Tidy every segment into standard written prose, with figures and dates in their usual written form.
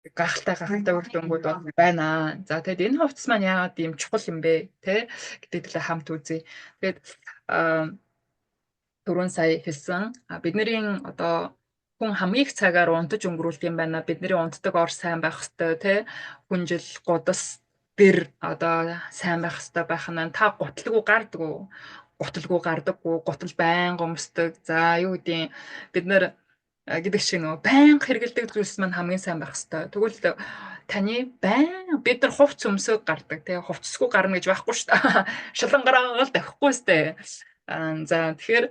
Гахалтай үр дүнгууд бол байна. За тэгэд энэ хувцас маань яагаад ийм чухал юм бэ те гэдэг талаа хамт үзье. Тэгээд түрүүн сая хэлсэн бидний одоо хүн хамгийн их цагаар унтаж өнгөрүүлдэг юм байна. Бидний унтдаг ор сайн байх хэвээр те хүнжил гудас бэр одоо сайн байх хэвээр байх нь та гуталгүй гардаггүй гутал байнга өмсдөг. За юу гэдгийг бид нэр гэдэг шиг нөгөө байнга хэргэлдэг зүйлс маань хамгийн сайн байх хэвээр. Тэгвэл таны бид нар хувц өмсөг гардаг тий хувцсгүй гарна гэж байхгүй шүү дээ. Шалангараагаа л давихгүй шүү дээ. За тэгэхээр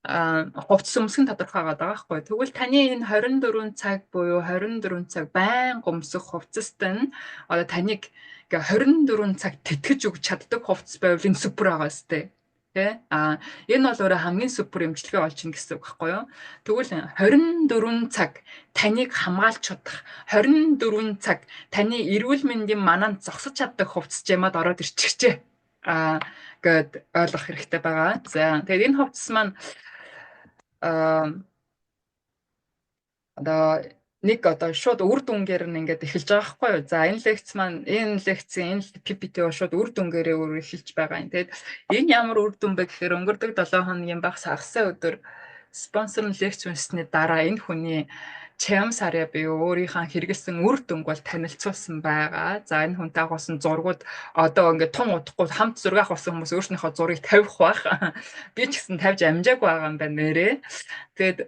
хувцс өмсгөн тодорхойгаад байгаа байхгүй. Тэгвэл таны энэ 24 цаг буюу 24 цаг байнга өмсөх хувцастай нь одоо таныг 24 цаг тэтгэж өгч чаддаг хувцас байвал энэ супер байгаа сте. Тэ энэ бол өөрөө хамгийн супер эмчилгээ болж ин гэсэн үг байхгүй юу. Тэгвэл 24 цаг таныг хамгаалж чадах 24 цаг таны эрүүл мэндийн манаанд зогсож чаддаг хувцас жимад ороод ирчихжээ. Гэд ойлгох хэрэгтэй байгаа. За тэгээд энэ хувцас маань одоо нэг одоо шууд үр дүнгээр нь ингээд эхэлж байгаа байхгүй юу. За энэ лекцийн PPT шууд үр дүнгээрээ эхэлж байгаа юм. Тэгэд энэ ямар үр дүн бэ гэхээр өнгөрдөг 7 хоногийн багс хагасаа өдөр спонсор нь лекц уншсны дараа энэ хүний Чам саря би өөрийнхөө хэрэгэлсэн үр дүнг бол танилцуулсан байгаа. За энэ хүнтэй авсан зургууд одоо ингээд тун удахгүй хамт зураг авсан хүмүүс өөрснийхөө зургийг тавих бах. Би ч гэсэн тавьж амжаагүй байгаа юм байна нэрээ. Тэгээд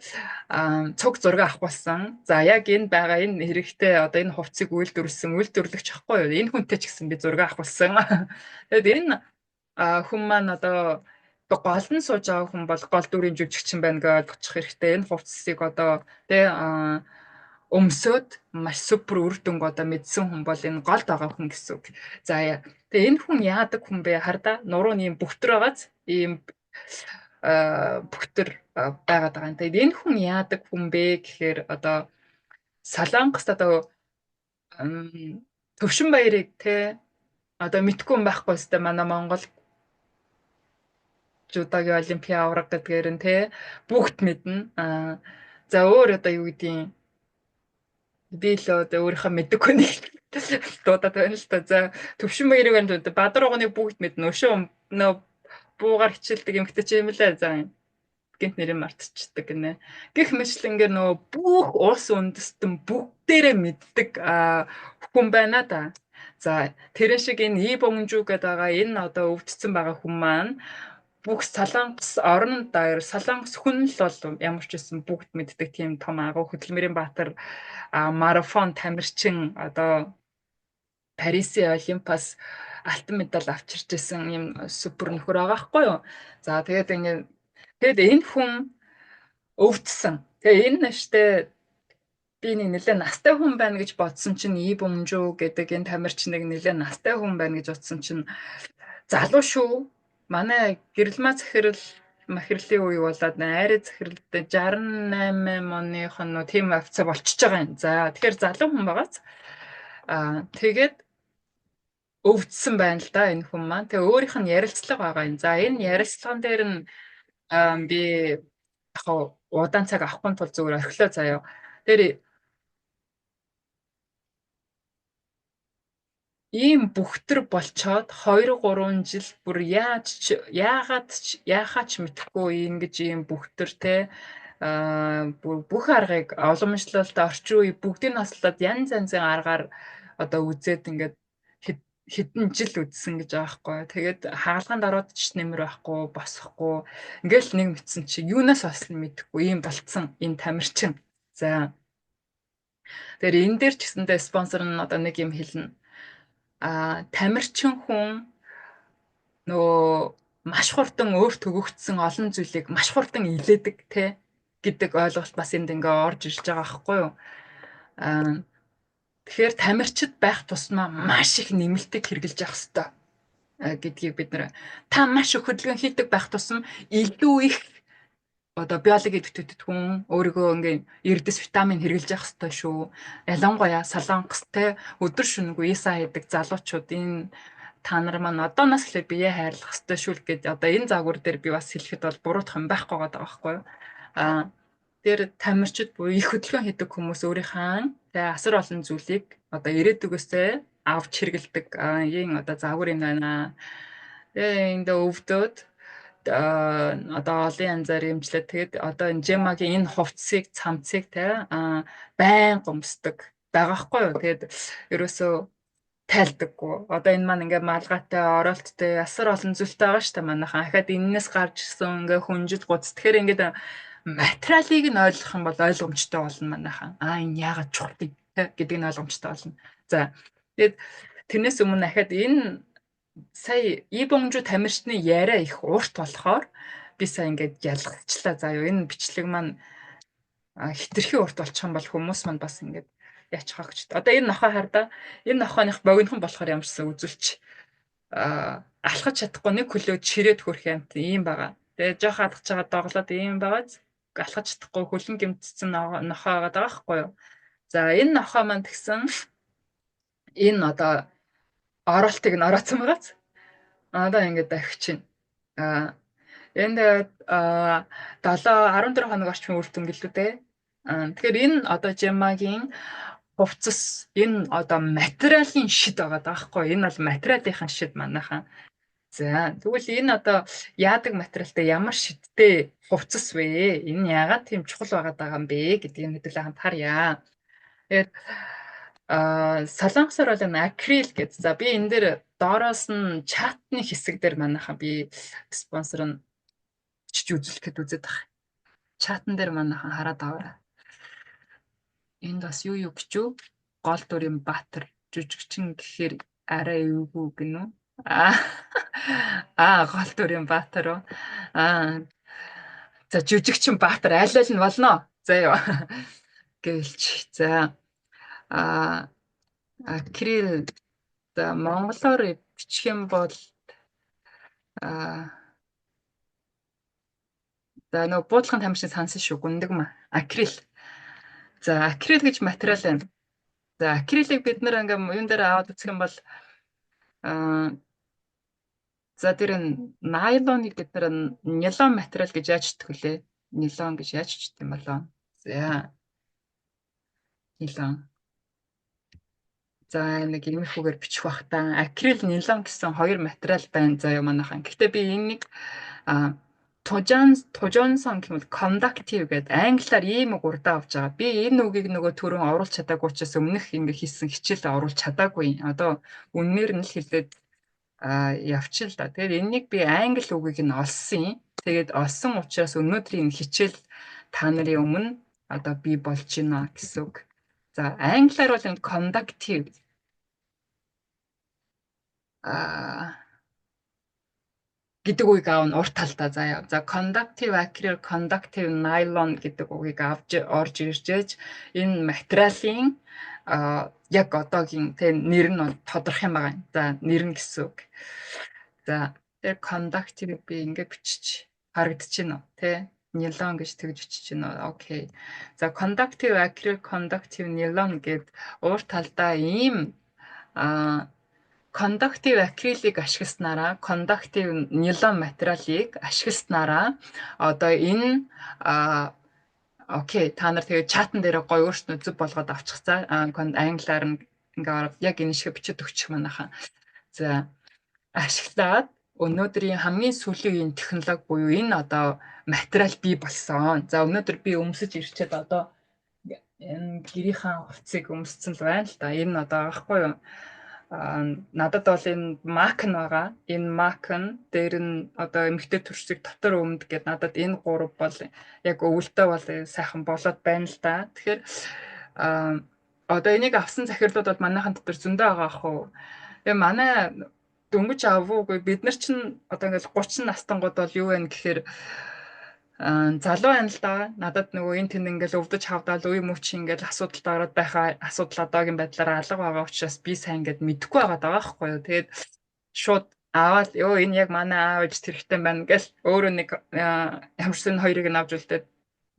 цуг зураг авах болсон. За яг энэ байгаа энэ хэрэгтэй одоо энэ хувцсыг үйлдвэрлэгч ахгүй юу? Энэ хүнтэй ч гэсэн би зураг авах болсон. Тэгээд энэ хүн маань одоо гол нь сууж байгаа хүн бол гол дүрийн жүжигчин байна гэж ойлгочих хэрэгтэй. Энэ хувцсыг одоо өмсөд маш супер үр дүнг одоо мэдсэн хүн бол энэ голд байгаа хүн гэсэн үг. За тэгээ энэ хүн яадаг хүн бэ? Хардаа нуруу ийм бүхтэр байгааз ийм бүхтэр байгаад байгаа юм. Тэгээд энэ хүн яадаг хүн бэ гэхээр одоо Солонгост одоо Төвшин баярыг те одоо мэдгүй юм байхгүй өстэй манай Монгол Жудагийн олимпиа авраг гэдгээр нь те бүгд мэднэ. За өөр одоо юу гэдгийг би л одоо өөрийнхөө мэддэггүй нэг дуудаад байна л та. За Төвшин баярыг байна. Бадар угныг бүгд мэднэ. Өшөө нөө буугаар хичээлдэг эмэгтэй ч юм лээ. За гинт нэрийг мартчихдаг гинэ. Гэх мэтлэнгээр нөгөө бүх улс үндэстэн бүгдээрээ мэддэг хүн байна да. За тэрэн шиг энэ бөмжүү гэдэг байгаа энэ одоо өвдсөн байгаа хүн маань бүх Солонгос орон даяар Солонгос хүн л бол ямар ч байсан бүгд мэддэг тийм том агуу Хөдөлмөрийн Баатар марафон тамирчин одоо Парисын Олимпиас алтан медаль авчирч исэн юм супер нөхөр байгаа байхгүй юу. За тэгээд энэ хүн өвдсөн. Тэгээ энэ нэштэй би нэлээд настай хүн байна гэж бодсон чинь бөмжүү гэдэг энэ тамирчныг нэлээд настай хүн байна гэж бодсон чинь залуу шүү. Манай гэрэлмаа махирлын үе болоод айрын захирлд 68 оных нь тийм авцаа болчихж байгаа юм. За тэгэхээр залуу хүн байгааз тэгээд өвдсөн байна л да энэ хүн маань. Тэгээ өөрийнх нь ярилцлага байгаа юм. За энэ ярилцлаган дээр нь би яг удаан цаг авахгүй тул зүгээр орхилоо заяа. Тэр ийм бүхтэр болчоод 2 3 жил бүр яагаад ч мэдэхгүй ингэж ийм бүхтэр те бүх аргыг уламжлалт орчин үе бүгдийг наслаад янз янзын аргаар одоо үзээд ингээд хэдэн жил үзсэн гэж байгаа байхгүй. Тэгээд хаалганд ороод ч нэмэр байхгүй, босохгүй. Ингээл нэг мэдсэн чи юунаас ослон мэдэхгүй ийм болцсон энэ тамирчин. За. Тэгэхээр энэ дээр ч гэсэндээ спонсор нь одоо нэг юм хэлнэ. Тамирчин хүн нөгөө маш хурдан өөрт өгөгдсөн олон зүйлийг маш хурдан илээдэг те гэдэг ойлголт бас энд ингээ орж ирж байгаа байхгүй юу. Тэгэхээр тамирчид байх тусмаа маш их нэмэлтийг хэрэгжилж явах хэрэгтэй гэдгийг бид нэр та маш их хөдөлгөөн хийдэг байх тусам илүү их одоо биологи идэвхтэйд хүн өөрийгөө ингээ эрдэс витамин хэрэгжилж явах хэрэгтэй шүү. Ялангуяа Солонгос те өдөр шөнөгүй ИСА хийдэг залуучууд энэ та нар маань одооноос эхлээд бие хайрлах хэрэгтэй шүү гэд одоо энэ загвар дээр би бас хэлэхэд бол буруутах юм байхгүй байгаа байхгүй юу. Тэр тамирчид буюу их хөдөлгөөн хийдэг хүмүүс өөрийнхөө Тэгээ асар олон зүйлийг одоо ирээдүгөөсөө авч хэрэгэлдэг ийм одоо загвар юм байна. Тэгээ энд өвдөд одоо олон янзаар эмчлээ. Тэгээд одоо энэ жемагийн энэ хувцсыг, цамцыг те байнга өмсдөг байгаа хгүй юу. Тэгээд ерөөсөө тайлдаггүй. Одоо энэ маань ингээ малгайтай, оролттой, ясар олон зүйлтэй байгаа шүү дээ манайхан. Ахаад энээс гарч ирсэн ингээ хүнжил гуц. Тэгэхээр ингээд материалыг нь ойлгох юм бол ойлгомжтой болно манайхан. Энэ яагаад чухал гэдэг нь ойлгомжтой болно. За тэгээд тэрнээс өмнө ахаад энэ сая ибонжу тамирчны яриа их урт болохоор би сая ингээд ялгчлаа. За юу энэ бичлэг маань хитрхи урт болчих юм бол хүмүүс маань бас ингээд яачих واخ ч. Одоо энэ нохоо хардаа энэ нохооных богинохон болохоор ямарсан үзүүлч алхаж чадахгүй нэг хөлөөд ширээд хөрөх юмт ийм байгаа. Тэгээ жоох алхаж байгаа доглоод ийм байгаа. Алхаж чадахгүй хөлн гэмтсэн нохоо байгаа байхгүй юу. За энэ нохоо маань тэгсэн энэ одоо оролтыг нь ороодсон байгаац. Одоо ингээд дахиж чинь. Энд 14 хоног орчим үр дүн гэлүү дээ. Тэгэхээр энэ одоо жемагийн хувцас энэ одоо материалын шид байгаа даахгүй. Энэ бол материалынхаа шид манайхан. За тэгвэл энэ одоо яадаг материалтай ямар шидтэй хувцас вэ? Энэ яагаад тийм чухал байгаа юм бэ гэдгийг мэдээлэл хамт харъя. Тэгээд солонгосоор бол энэ акрил гэдэг. За би энэ дээр доороос нь чатны хэсэг дээр манайхан би спонсор нь бичиж үзүүлэхэд үзээд байгаа. Чатан дээр манайхан хараад аваа. Энд бас юу бичв? Гол дүрийн Баатар жүжигчин гэхээр арай эвгүй гинэ. Гол дүрийн Баатар уу? За жүжигчин Баатар аль аль нь болно. За юу. Гэлч. За акрил за монголоор бичих юм бол за нөө буудлын тамирчин сансан шүү гүндэг ма. Акрил. За акрил гэж материал байна. За акрилыг бид нэр ингээм юун дээр аваад үзэх юм бол за тэр найлоныг бид нэр нилон материал гэж яаж чдэг вүлээ? Нилон гэж яаж чдэг юм болоо? За нилон. За нэг иймэрхүүгээр бичих бах та. Акрил, нилон гэсэн хоёр материал байна заяа манайхан. Гэхдээ би энийг тужонсон гэмэл conductive гэдэг англиар ийм үг урдаа авч байгаа. Би энэ үгийг нөгөө түрүүн оруулах чадаагүй учраас өмнөх ингэ хийсэн хичээлээ оруулах чадаагүй. Одоо үннээр нь л хэлээд явчих л да. Тэгээд энэнийг би англи үгийг нь олсон. Тэгээд олсон учраас өнөөдрийн хичээл та нарын өмнө одоо би болж байна гэсэн үг. За англиар бол энэ conductive гэдэг үгийг аавн урт талдаа заяа. За conductive acryl, conductive nylon гэдэг үгийг орж ирж энэ материалын яг одоогийн нэр нь бол тодорхой юм байна. За нэр нь гэсэн үг. За тэр conductive би ингэ бичиж харагдчихэв нөө тий. Nylon гэж тэгж бичиж байна. Окей. За conductive acryl, conductive nylon гэд урт талдаа ийм conductive acrylic ашигласнараа conductive nylon материалыг ашигласнараа одоо энэ окей та нар тэгээ чатан дээр гоё өөрснөө зөв болгоод авчихсан. Англиар нь ингээ яг энэ шиг бичиж өгчих манайхан. За ашиглаад өнөөдрийн хамгийн сүүлийн технологи буюу энэ одоо материал бий болсон. За өнөөдөр би өмсөж ирчээд одоо энэ гэрийнхэн хувцсыг өмссөн л байна л да. Энэ одоо аахгүй юу? Надад бол энэ макн байгаа. Энэ макн дээр нь одоо эмэгтэй төрсийг дотор өмд гэдэг надад энэ гурав бол яг өвөлтөө бол сайхан болоод байна л да. Тэгэхээр одоо энийг авсан захирлууд бол манайхан дотор зөндөө байгаа ах уу. Тэгээ манай дөнгөж авуугүй бид нар чинь одоо ингээл 30 настангууд бол юу вэ гэхээр залуу байна л да. Надад нөгөө энэ тэнд ингээл өвдөж хавдаал үе мөч ингээл асуудалд ороод байхаа асуудал одоогийн байдлаар алга байгаа учраас би сайн ингээд мэдэхгүй байгаа даахгүй юу. Тэгээд шууд аваад ёо энэ яг манай аав ээж тэрхтэн байна гэл өөрөө нэг ямарсан хоёрыг нь авч үлдээд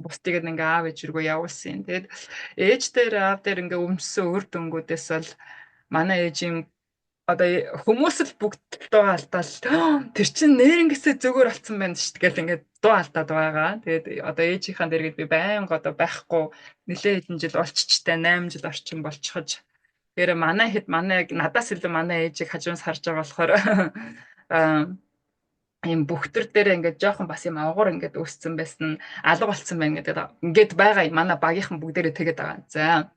бусдыг нь ингээ аав ээж рүү явуулсан. Тэгээд ээж дээр аав дээр ингээ өмссөн үр дүнгуудээс бол манай ээжийн одоо хүмүүс л бүгд дуу алдаал тэр чинь нэрнгэсээ зүгээр болцсон байна шүү дээ гэл ингээд дуу алдаад байгаа. Тэгээд одоо ээжийнхаа дэргэд би байнга одоо байхгүй нэлээд хэдэн жил болчихчтой 8 жил орчим болчихож. Тэр манай хэд манай надаас илүү манай ээжийг хажуунаас харж байгаа болохоор аа ийм бүхтэр дээр ингээд жоохон бас юм авгуур ингээд үүссэн байсан алга болцсон байна гэдэг. Ингээд байгаа манай багийнхан бүгдээрээ тэгээд байгаа. За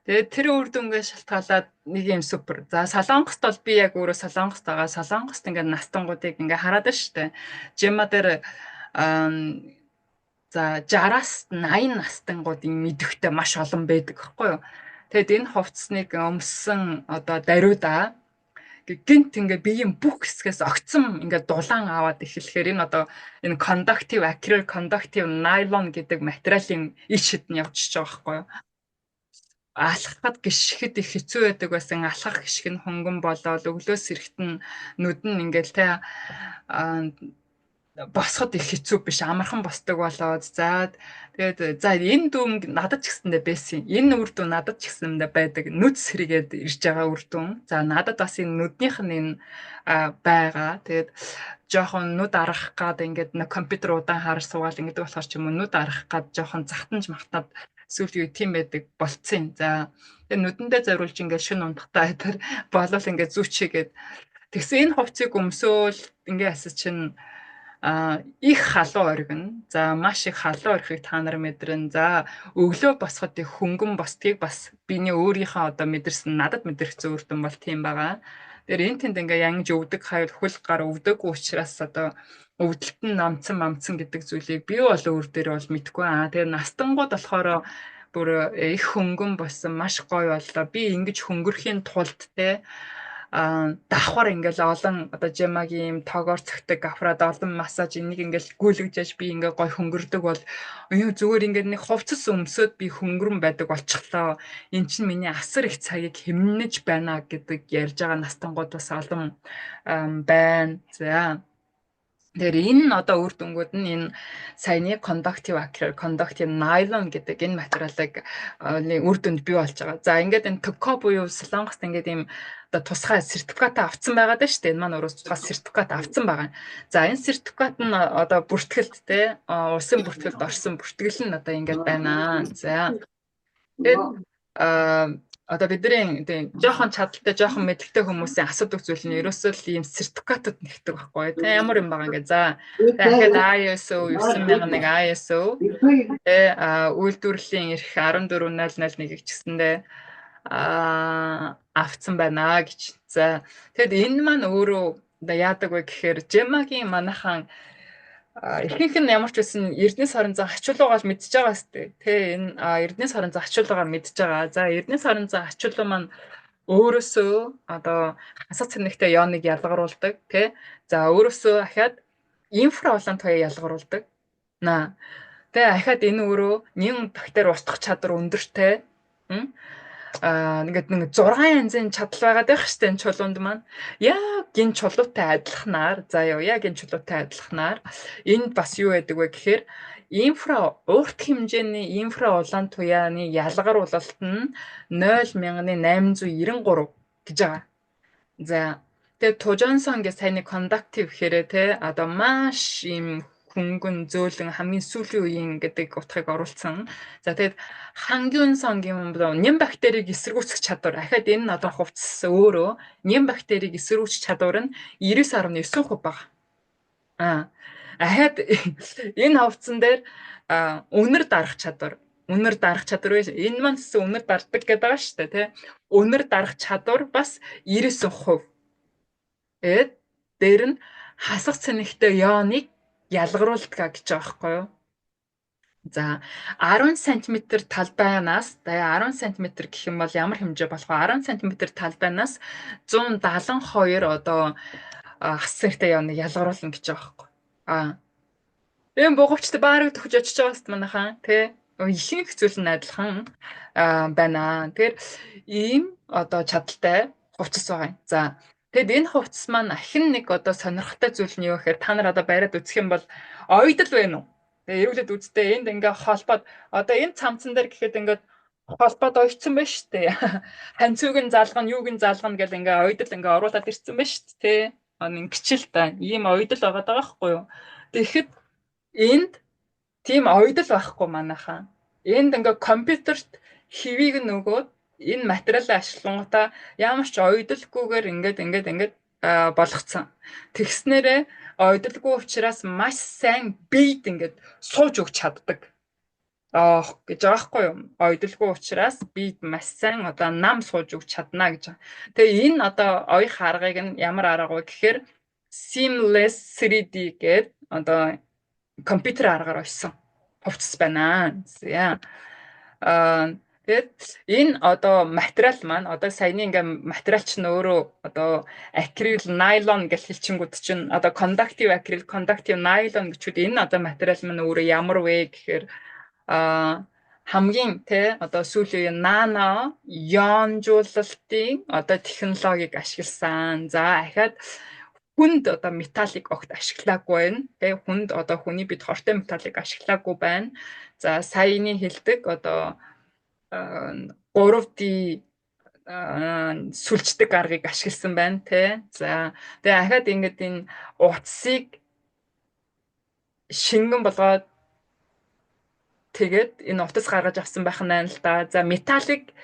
тэгээд тэр үр дүнгээ шалтгаалаад нэг юм супер. За Солонгост бол би яг өөрөө Солонгост байгаа. Солонгост ингээд настангуудыг ингээд хараад байна шүү дээ. Жима дээр за 60-аас 80 настангуудын мэдвэхтэй маш олон байдаг гэхгүй юу. Тэгэд энэ хувцсныг өмссөн одоо даруйда гинт ингээ биеийн бүх хэсгээс огцом ингээ дулаан аваад эхлэхээр энэ одоо энэ conductive acrylic conductive nylon гэдэг материалын иш шидэн явчихж байгаа байхгүй юу. Алхахад гიშгэд их хэцүү байдаг байсан алхах гიშг нь хөнгөн болоод өглөөс эрэхт нь нүд нь ингээл те босоход их хэцүү биш амархан босдог болоод тэгээд за энэ дүн надад ч гэсэндээ байсан. Энэ үр дүн надад ч гэсэндээ байдаг. Нүд сэргээд ирж байгаа үр дүн. За надад бас энэ нүднийх нь энэ байгаа. Тэгээд жоохон нүд аргах гад ингээд компьютер удаан харж суугаал ингэдэг болохоор ч юм уу нүд аргах гад жоохон захтанж махтаад сүүлд юу тийм байдаг болцсон. За тэгээд нүдэндээ зориулж ингээд шин ундахтаа тэр болол ингээд зүүчээгээд тэгсэн энэ хувцсыг өмсөөл ингээд асаж чинь их халуун оргин. За маш их халуун орхийг та нар мэдэрнэ. За өглөө босоход их хөнгөн босдгийг бас биний өөрийнхөө одоо мэдэрсэн надад мэдэрх зөөрдөн бол тийм байгаа. Тэр энэ тэнд ингээ янж өвдөг хавь хөл гар өвдөг учраас одоо өвдөлт нь намцсан гэдэг зүйлийг би бол өөр дээр бол мэдэхгүй. Тэгээ настангууд болохоор бүр их хөнгөн болсон маш гоё боллоо. Би ингэж хөнгөрхийн тулд те давхар ингээл олон одоо жимагийн юм тоогоор цогтөг афрад олон массаж энийг ингээл гүйлгэж би ингээ гой хөнгөрдөг бол зүгээр ингээд нэг хувцас өмсөд би хөнгөрөн байдаг болчихлоо. Эн чинь миний асар их цагийг хэмнэж байна гэдэг ярьж байгаа настангууд бас олон байна. За тэр энэ одоо үр дүнгууд нь энэ саяны conductive acrylic, conductive nylon гэдэг энэ материалыг үр дүнд бий болж байгаа. За ингээд энэ ТК буюу Солонгост ингээд ийм одоо тусгай сертификат авсан байгаа даа шүү дээ. Энэ маань өөрөө тусгай сертификат авсан байгаа. За энэ сертификат нь одоо бүртгэлд те улсын бүртгэлд орсон бүртгэл нь одоо ингээд байна. За тэгээд одоо бидний жоохон чадaltaй жоохон мэдлэгтэй хүмүүсийн асуудаг зүйл нь ерөөсөө л ийм сертификатууд нэгдэг байхгүй тий ямар юм байгаа ингээд за дахиад ISO 9001 ISO тий үйлдвэрлэлийн эрх 14001-ийг ч гэсэндээ авцсан байна гэж. За тэгэд энэ маань өөрөө яадаг вэ гэхээр Жемагийн манайхан ихэнх нь ямар ч байсан Эрдэнэс хорон зах ачуулгаагаар мэдж байгаа сте тий энэ Эрдэнэс хорон зах ачуулгаар мэдж байгаа. За Эрдэнэс хорон зах ачуулга маань өөрөөсөө одоо хасах цэнэгтэй яоныг ялгаруулдаг тий. За өөрөөсөө ахаад инфра улаан туяа ялгаруулдаг. Тэгээ ахаад энэ өөрөө нэн бактери устгах чадвар өндөртэй. Ингээд нэг 6 янзын чадал байгаа дах штэ энэ чулуунд маань. Яг энэ чулуутай адилханаар яг энэ чулуутай адилханаар энд бас юу байдаг вэ гэхээр урт хэмжээний инфра улаан туяаны ялгаруулалт нь 0.893 гэж байгаа. За тэгээ Тужансон гэж саяны conductive гэхээрээ те одоо маш юм хөнгөн зөөлөн хамгийн сүүлийн үеийн гэдэг утгыг оруулсан. За тэгэд хангиун сонгийн ням бактерийг эсэргүүцэх чадвар. Ахаад энэ одоо хувцас өөрөө ням бактерийг эсэргүүцэх чадвар нь 99.9% байгаа. Ахаад энэ хувцсан дээр үнэр дарах чадвар. Үнэр дарах чадвар вэ? Энэ маань үнэр дардаг гэдэг байгаа шүү дээ, тий. Үнэр дарах чадвар бас 99%. Дээр нь хасах цэнэгтэй яоныг ялгаруулдаг гэж байгаа байхгүй юу? За 10 см талбайнаас 10 см гэх юм бол ямар хэмжээ болох вэ? 10 см талбайнаас 172 одоо хасах цэнэгтэй яоныг ялгаруулна гэж байгаа байхгүй. Энэ бугуучтай баарыг төгж очиж байгаа хэвээр манайхан тий ихэнх зүйл нь адилхан байна. Тэгэхээр ийм одоо чадaltaй хувцас байгаа юм. За тэгэд энэ хувцас маань ахин нэг одоо сонирхолтой зүйл нь юу гэхээр та нар одоо бариад үзэх юм бол оёдол байна уу? Тэгээ эрүүлээд үзтээ энд ингээ холбоод одоо энэ цамцан дээр гэхэд ингээд холбоод ойцсон байна шүү дээ. Ханцууг нь залгана, юуг нь залгана гэл ингээ ойдол ингээ оруулаад ирсэн байна шүү дээ. Ингэчил та ийм ойдол байгаа даа байхгүй юу? Тэгэхэд энд тийм ойдол байхгүй манайхаа. Энд ингээ компьютерт хэвийг нөгөөд энэ материалаа ашиглангуудаа ямар ч ойдолгүйгээр ингээд болгоцсон. Тэгснээрээ ойдолгүй учраас маш сайн бийд ингээд сууж өгч чаддаг. Гэж байгаа байхгүй юу? Ойдолгүй учраас бийд маш сайн одоо нам сууж өгч чадна гэж. Тэгээ энэ одоо оёх аргыг нь ямар арга вэ гэхээр seamless 3D гэдэг одоо компьютер аргаар ойсон хувцас байна. За. Тэгээд энэ одоо материал маань одоо саяны ингээ материал чинь өөрөө одоо акрил, найлон гэж хэлчингүүд чинь одоо conductive акрил, conductive найлон гэчүүд энэ одоо материал маань өөрөө ямар вэ гэхээр хамгийн одоо сүүлийн үеийн нано ионжуулалтын одоо технологиг ашигласан. За ахаад хүнд одоо металлик огт ашиглаагүй байна. Хүнд одоо хүний бид хортой металлик ашиглаагүй байна. За саяны хэлдэг одоо 3D сүлждэг аргыг ашигласан байна те. За тэгээ ахаад ингээд энэ утсыг шингэн болгоод тэгээд энэ утас гаргаж авсан байх нь байна л да. За металлик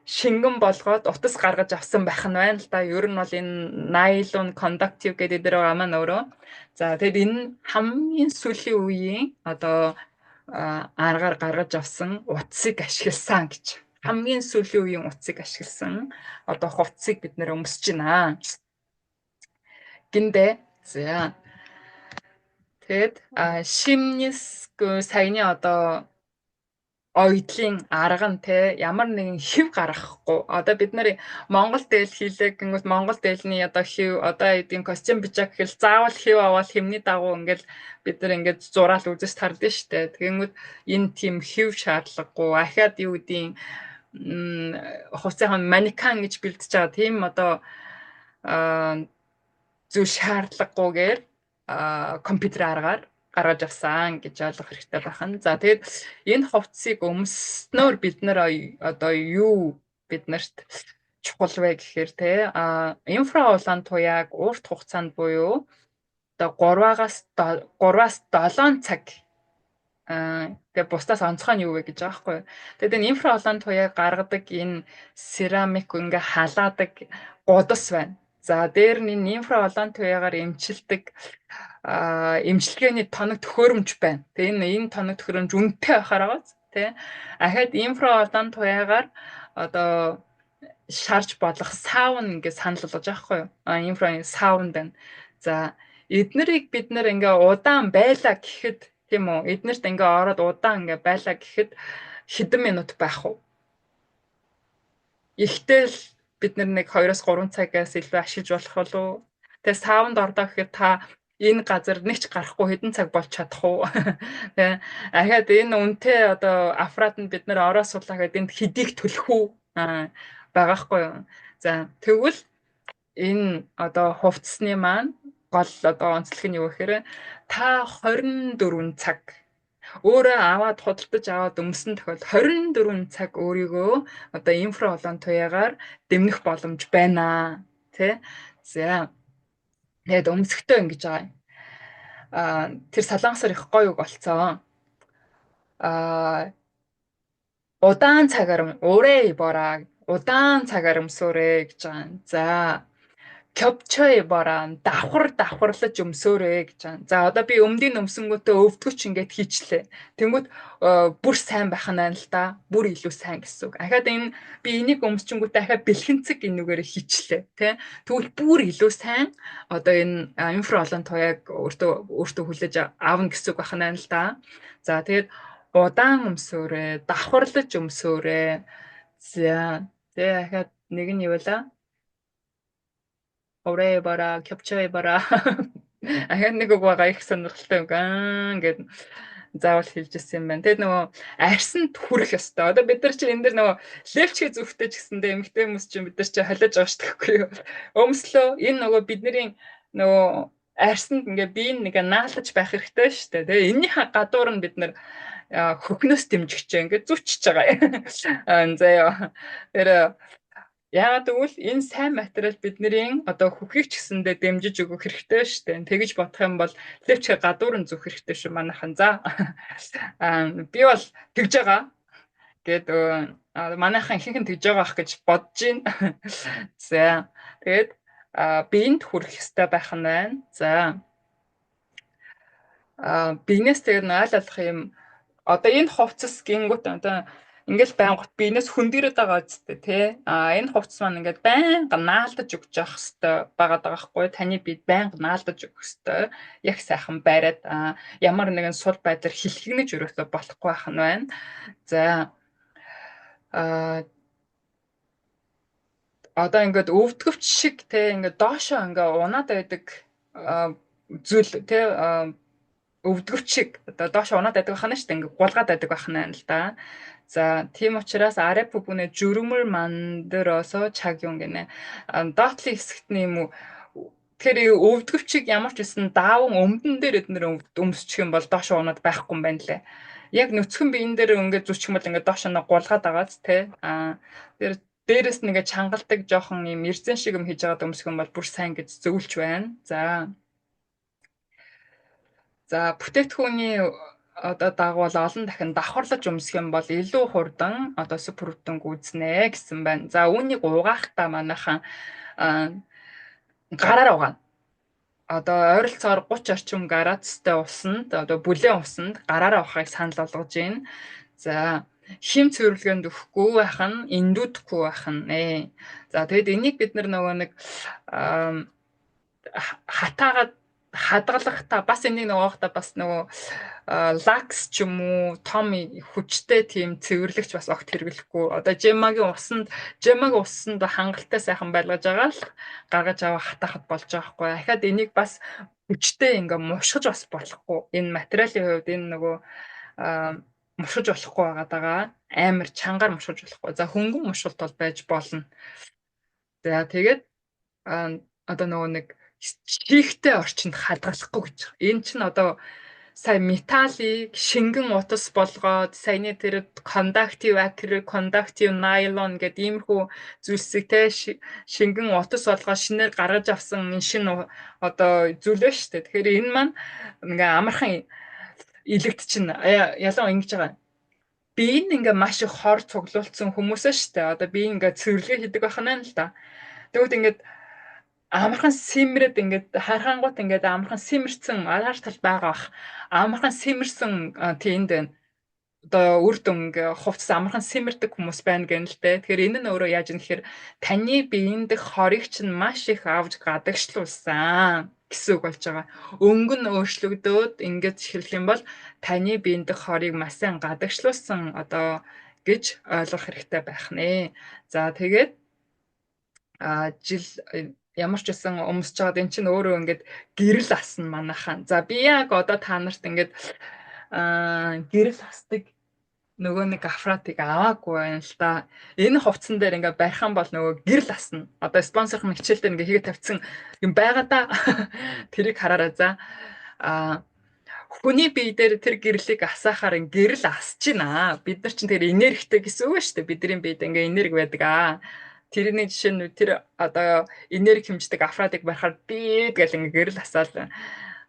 шингэн болгоод утас гаргаж авсан байх нь байна л да. Ер нь бол энэ nylon conductive гэдэг дээр байгаа маань өөрөө. За тэгэд энэ хамгийн сүүлийн үеийн одоо аргаар гаргаж авсан утсыг ашигласан гэж. Хамгийн сүүлийн үеийн утсыг ашигласан одоо хувцсыг бид нэр өмсөж байна. Гиндэ. За. Тэгэд шимнис саяны одоо ойдлын арга нь те ямар нэгэн хэв гаргахгүй. Одоо бид нар Монгол дээл хийлээ гингүүт Монгол дээлний одоо хэв одоо эдийн костюм бичаг гэхэл заавал хэв аваад хэмний дагуу ингээл бид нар ингээд зураал үзэж тардсан штэ. Тэгэнгүүт энэ тийм хэв шаардлагагүй. Ахаад юу гэдгийг хувцсынхан манекен гэж бэлдэж байгаа тийм одоо зөв шаардлагагүйгээр компьютер аргаар гаргаж авсан гэж ойлгох хэрэгтэй байна. За тэгээд энэ хувцсыг өмснөөр бид нар одоо юу биднэрт чухал вэ гэхээр те инфра улаан туяаг урт хугацаанд буюу одоо 3-аас 7 цаг тэгээ бусдаас онцгой нь юу вэ гэж байгаа байхгүй. Тэгээд энэ инфра улаан туяаг гаргадаг энэ церамик ингээ халаадаг гудас байна. За дээр нь энэ инфра улаан туяагаар эмчилдэг эмчилгээний тоног төхөөрөмж байна. Тэгээ энэ тоног төхөөрөмж үнэтэй байхаар байгаа тий. Ахаад инфра улаан туяагаар одоо шарж болох саун гэж санал болгож байгаа хгүй юу. Инфра саунд байна. За эднэрийг бид нэр ингээ удаан байлаа гэхэд тийм үү. Эднэрт ингээ ороод удаан ингээ байлаа гэхэд хэдэн минут байх вэ? Ихтэл бид нэг 2-3 цагаас илүү ашиглаж болох болов уу? Тэгээ саунд ордоо гэхэд та энэ газар нэг ч гарахгүй хэдэн цаг болж чадах уу? Тэ. Ахаад энэ үнэтэй одоо аппарат нь бид нэр ороо суулаа гэхэд энд хэдийг төлөх үү? Байгаахгүй юу? За тэгвэл энэ одоо хувцсны маань гол одоо онцлог нь юу гэхээр та 24 цаг өөрөө аваад худалдаж аваад өмсөн тохиолдолд 24 цаг өөрийгөө одоо инфра улаан туяагаар дэмнэх боломж байна. Тэ? За. Тэгээд өмсөхдөө ингэж байгаа. Тэр солонгосоор их гоё үг болцсон. Удаан цагаар удаан цагаар өмсөөрэй гэж байгаа. За кёпчой бороо давхарлаж өмсөөрэй гэж байгаа. За одоо би өмдийн өмсөнгөтөө өвдгөч ингээд хийчлээ. Тэнгүүт бүр сайн байх нь байна л да. Бүр илүү сайн гэсэн үг. Ахаад энэ би энийг өмсчөнгөтөө ахаад бэлхэнцэг энүүгээр хийчлээ. Тэ? Тэгвэл бүр илүү сайн одоо энэ инфра улаан туяаг өөртөө хүлээж аавна гэсэн үг байх нь байна л да. За тэгээд удаан өмсөөрэй, давхарлаж өмсөөрэй. За тэгээ ахаад нэг нь юу вэ? Орой бара, кёпчой бара. Ахаад нэг үг байгаа их сонирхолтой үг гэд заавал хэлж ирсэн юм байна. Тэгээд нөгөө арьсанд хүрэх ёстой. Одоо бид нар чинь энэ дэр нөгөө левчгээ зүгтэж гэсэндээ эмэгтэй хүмүүс чинь бид нар чинь холиож байгаа шүү дээ. Өмслөө энэ нөгөө бидний нөгөө арьсанд ингээ бие нэгэ наалдаж байх хэрэгтэй шүү дээ. Тэгээ энэний гадуур нь бид нар хөхнөөс дэмжигч ингээд зүчж байгаа. Заяа. Тэр яагаад гэвэл энэ сайн материал бидний одоо хөхийг ч гэсэндээ дэмжиж өгөх хэрэгтэй шүү дээ. Тэгэж бодох юм бол левч гадуурн зүөх хэрэгтэй шүү манайхан. За. Би бол тэгж байгаа. Гэт манайхан ихэнх нь тэгж байгаа ах гэж бодож байна. За. Тэгээд биеинд хүрэх ёстой байх нь байна. За. Биенээс тэгээд айл алах юм одоо энэ хувцас гингүүт одоо ингээл байнгут биенээс хөндөрөд байгаа үсттэй тий. Энэ хувцас маань ингээд байнга наалдаж өгч явах хэвээр байгаад байгаа хгүй. Таны биед байнга наалдаж өгөх хэвээр яг сайхан байраад ямар нэгэн сул байдлаар хилхигнэж өрөөсө болохгүй байх нь байна. За одоо ингээд өвдгөвч шиг тий ингээд доошоо ингээд унаад байдаг зүйл тий өвдгөвч шиг одоо доошоо унаад байдаг байна шүү дээ ингээд гулгаад байдаг байна л да. За тийм учраас аре бүбүнэ жүрмөр мандеросо чаг юм гинэ. Доотлын хэсэгт юм уу тэр өвдгөвчийг ямар ч байсан даавн өмдөн дээр эднэр өмсчих юм бол доошоо унаад байхгүй юм байна лээ. Яг нүцгэн биен дээр ингээд зүсчих юм бол ингээд доошоо гулгаад байгааз тий. Тэр дээрээс нь ингээд чангалдаг жоохон юм эрзэн шиг юм хийж байгаа өмсөх юм бол бүр сайн гэж зөвлөж байна. За бүтээтгүүний одоо дагуул олон дахин давхарлаж өмсөх юм бол илүү хурдан одоо суперүтэнг үүснэ гэсэн байна. За үүнийг угаахтаа манайхан гараар угаана. Одоо ойролцоогоор 30 орчим градустай усанд одоо бүлээн усанд гараараа ухахыг санал болгож байна. За хим цэвэрлэгэнд өгөхгүй байх нь эндүүдхгүй байх нь. За тэгэд энийг бид нөгөө нэг хатаагаад хадгалахта бас энийг нөгөөхдаа бас нөгөө лакс ч юм уу том хүчтэй тийм цэвэрлэгч бас огт хэрэглэхгүй. Одоо жемагийн усанд хангалттай сайхан байлгаж байгаа л гаргаж аваа хатаахад болж байгаа хгүй. Ахаад энийг бас хүчтэй ингээ мушгаж бас болохгүй. Энэ материалын хувьд энэ нөгөө мушгаж болохгүй байгаа. Амар чангаар мушгаж болохгүй. За хөнгөн мушгалт бол байж болно. За тэгээд одоо нөгөө нэг шийхтэй орчинд хадгалахгүй гэж. Энэ чинь одоо сая металлыг шингэн утас болгоод саяны тэр кондуктив акрил, кондуктив найлон гэдэг иймэрхүү зүйлсийг те шингэн утас болгоод шинээр гаргаж авсан энэ шинэ одоо зүйл байна шүү дээ. Тэгэхээр энэ маань ингээ амархан илэгт чинь ялан ингэж байгаа. Би ингээ маш их хор цуглуулсан хүмүүсээ шүү дээ. Одоо би ингээ цэвэрлэгээ хийдэг байх нь л да. Тэгвэл ингээд амархан симрэд ингээд хархангууд ингээд амархан симэрсэн агаар тал байгаа бах. Амархан симэрсэн тийнд байна. Одоо үр дүнг хувцас амархан симэрдэг хүмүүс байна гэнэ л дээ. Тэгэхээр энэ нь өөрөө яаж юм гэхээр таны биеийн дэх хорыг чинь маш их авж гадагшлуулсан гэсэн үг болж байгаа. Өнгө нь өөрчлөгдөөд ингээд хэлэх юм бол таны биеийн дэх хорыг маш сайн гадагшлуулсан одоо гэж ойлгох хэрэгтэй байх нэ. За тэгээд жил ямар ч байсан өмсөж байгаад эн чинь өөрөө ингээд гэрэл асна манайхан. За би яг одоо та нарт ингээд гэрэл асдаг нөгөө нэг афратыг аваагүй байна л да. Энэ хувцсан дээр ингээд барих юм бол нөгөө гэрэл асна. Одоо спонсорын хичээл дээр ингээд хийгээд тавьсан юм байгаа да. Тэрийг хараарай за. Хүний бие дээр тэр гэрлийг асаахаар гэрэл асж байна. Бид нар чинь тэр энергитэй гэсэн үг шүү дээ. Бидний биед ингээд энерги байдаг. Тэрний жишээ нь тэр одоо энерги хэмждэг афрадыг барихаар би гэл ингээ гэрэл асаал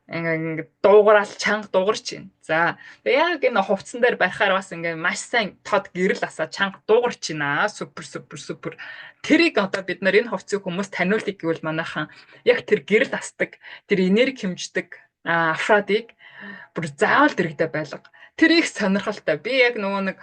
ингээ дуугараал чанга дуугарч байна. За яг энэ хувцсан дээр барихаар бас ингээ маш сайн тод гэрэл асаа чанга дуугарч байна. Супер. Тэрийг одоо бид нар энэ хувцсыг хүмүүс таниулъя гэвэл манайхан яг тэр гэрэл асдаг, тэр энерги хэмждэг афрадыг бүр заавал дэрэгдэ байлга. Тэр их сонирхолтой. Би яг нөгөө нэг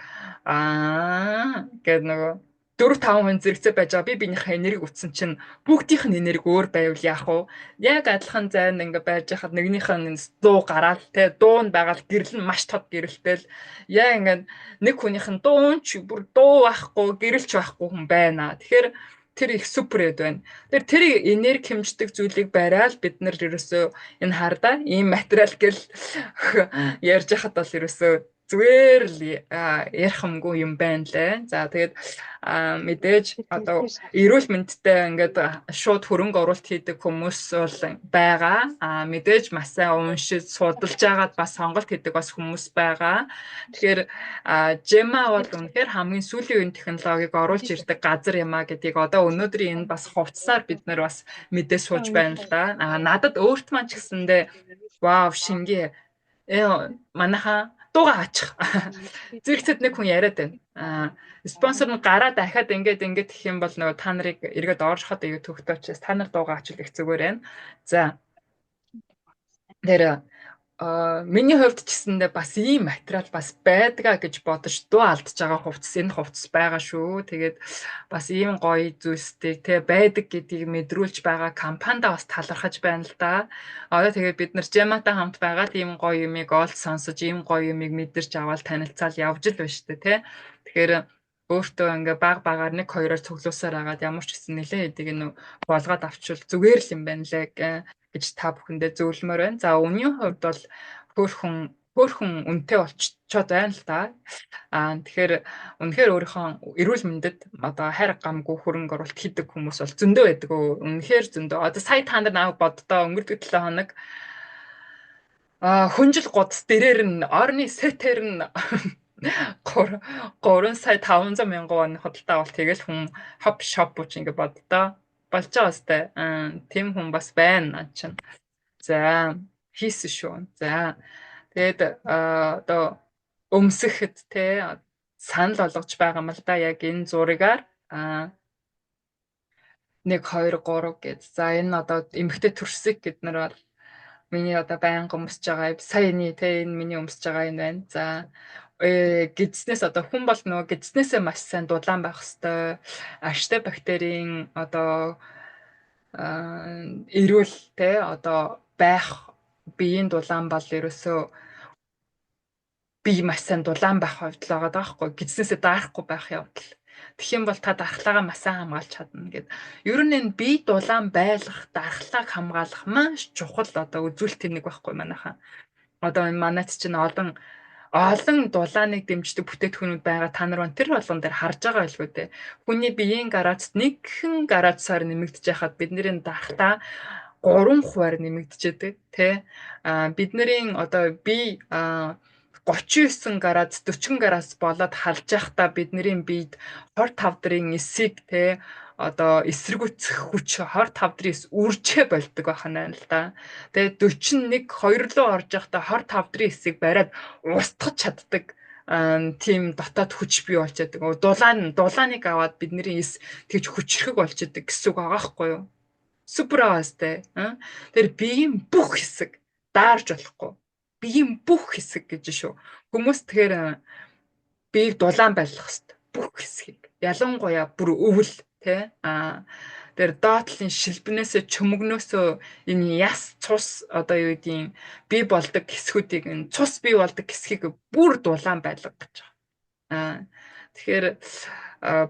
гэдэг нөгөө 4-5% зэрэгцээ байж байгаа. Би биенийхээ энерги утсан чинь бүгдийнх нь энерги өөр байвал яах вэ? Яг адилхан зайд ингээ байж хахад нэгнийх нь дуу гараал те дуу нь байгаа л гэрэл нь маш тод гэрэлтэй л яа ингээ нэг хүнийх нь дуу нь ч бүр дуу байхгүй гэрэлч байхгүй хүн байна. Тэгэхээр тэр их супер эд байна. Тэр энерги хэмждэг зүйлийг барайл бид нар ерөөсөө энэ хардаа ийм материал гэл ярьж хахад бол ерөөсөө зүгээр л ярих юмгүй юм байна лээ. За тэгээд мэдээж одоо эрүүл мэндтэй ингээд шууд хөрөнгө оруулалт хийдэг хүмүүс бол байгаа. Мэдээж маш сайн уншиж судалж агаад бас сонголт хийдэг бас хүмүүс байгаа. Тэгэхээр Gemma бол үнэхээр хамгийн сүүлийн үеийн технологиг оруулж ирдэг газар юм а гэдгийг одоо өнөөдрийн энэ бас хувцсаар бид нар бас мэдээ сууж байна л да. Надад өөрт маань ч гэсэндээ вау шингээ манайхаа дууга аачих. Зэрэгцэд нэг хүн яриад байна. Спонсор нь гараа дахиад ингээд гэх юм бол нөгөө та нарыг эргээд оруулахад аюу төвхтэй учраас та нар дууга аачих их зүгээр байна. За. Тэр миний хувьд ч гэсэндээ бас ийм материал бас байдгаа гэж бодож дуу алдж байгаа хувцас энэ хувцас байгаа шүү. Тэгээд бас ийм гоё зүйлстэй те байдаг гэдгийг мэдрүүлж байгаа компанидаа бас талархаж байна л да. Одоо тэгээд бид нар Gemma-тай хамт байгаад ийм гоё юмыг олж сонсож, ийм гоё юмыг мэдэрч аваад танилцаал явж л байна шүү дээ те. Тэгэхээр өөртөө ингээ багаар нэг хоёроор цуглуулсаар агаад ямар ч гэсэн нэлээд эдийг нэг болгоод авчвал зүгээр л юм байна лээ гэж та бүхэндээ зөвлөмөр байна. За үнийн хувьд бол хөөхөн үнэтэй болчиход байна л да. Тэгэхээр үнэхээр өөрийнхөө эрүүл мэндэд одоо хайр гамгүй хөрөнгө оруулалт хийдэг хүмүүс бол зөндөө байдаг. Үнэхээр зөндөө. Одоо сая та нар намайг боддоо өнгөрдөг 7 хоног хүнжил гудас дээрэр нь орны сетер нь 3 сая 500 мянган вон хөдөлთა бол тэгэл хүн хоп шоп буч ингэ боддоо болж байгаа сте. Тэм хүн бас байна чинь. За хийсэн шүү. За тэгээд одоо өмсөхөд те санал болгож байгаа юм л да яг энэ зургаар 1 2 3 гэж. За энэ одоо эмгтэй төрсөг гэд нар бол миний одоо байнга өмсөж байгаа саяны те энэ миний өмсөж байгаа энэ байна. За гидснээс одоо хүн бол нөгөө гидснээсээ маш сайн дулаан байх хэвээр аштай бактерийн одоо эрүүл те одоо байх биеийн дулаан бол ерөөсөө бие маш сайн дулаан байх хувьд л байгаа даахгүй гидснээсээ даарахгүй байх явдал. Тэгэх юм бол та дархлаагаа маш сайн хамгаалж чадна гэд. Ер нь энэ бие дулаан байлгах, дархлааг хамгаалах маш чухал одоо үзүүлэлт нэг байхгүй манайхаа. Одоо энэ манайд чинь олон дулааныг дэмждэг бүтээтгүүнүүд байгаа. Та нар тэр болгон дээр харж байгаа байлгүй дээ. Хүний биеийн гарацд нэгэн гарацаар нэмэгдэж яхад бидний дархлаа 3% нэмэгдэжэдэг тий. Бидний одоо бие 39 градус 40 градус болоод халж байхдаа бидний биед 25 дарын эсийг те одоо эсэргүүцэх хүч 25 дарын эс үржээ болдог байна л да. Тэгээ 41 2 руу орж байхдаа 25 дарын эсийг бариад устгах чаддаг тийм дотоод хүч бий болж байдаг. Дулааныг аваад бидний эс тэгж хүчрхэг болж байдаг гэсэн үг байгаа байхгүй юу? Супер аастай. Тэр биеийн бүх хэсэг даарж болохгүй. Биеийн бүх хэсэг гэж шүү. Хүмүүс тэгэхээр биеийг дулаан байлгах хэрэгтэй. Бүх хэсгийг. Ялангуяа бүр өвөл тий тэр доотлын шилбнээсээ чөмгнөөсөө энэ яс цус одоо юу гэдгийг бий болдог хэсгүүдийг энэ цус бий болдог хэсгийг бүр дулаан байлгах гэж байгаа. Тэгэхээр